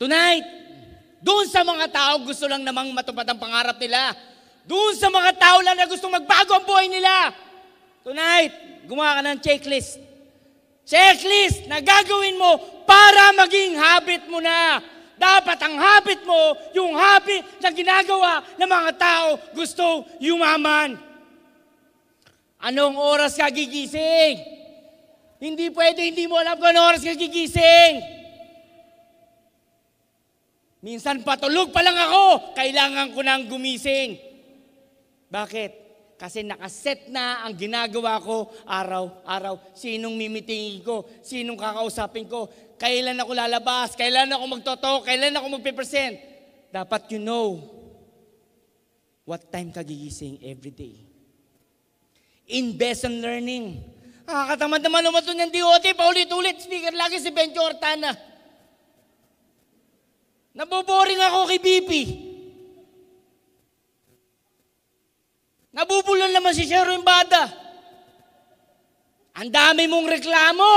Tonight, doon sa mga tao gusto lang namang matupad ang pangarap nila. Doon sa mga tao lang na gustong magbago ang buhay nila. Tonight, gumawa ka ng checklist. Checklist na gagawin mo para maging habit mo na. Dapat ang habit mo, yung habit na ginagawa ng mga tao gusto yumaman. Anong oras ka gigising? Hindi pwede, hindi mo alam kung anong oras ka gigising. Minsan patulog pa lang ako, kailangan ko nang gumising. Bakit? Kasi nakaset na ang ginagawa ko araw-araw. Sinong mimitingin ko? Sinong kakausapin ko? Kailan ako lalabas? Kailan ako magtotalk? Kailan ako magpe-present? Dapat you know what time ka gigising every day. Invest in learning. Nakakatamad naman naman ito ng DOT. Paulit-ulit. Speaker lagi si Benjo Ortana. Naboboring ako kay BP. Nabubulan naman si Shero Imbada. Ang dami mong reklamo.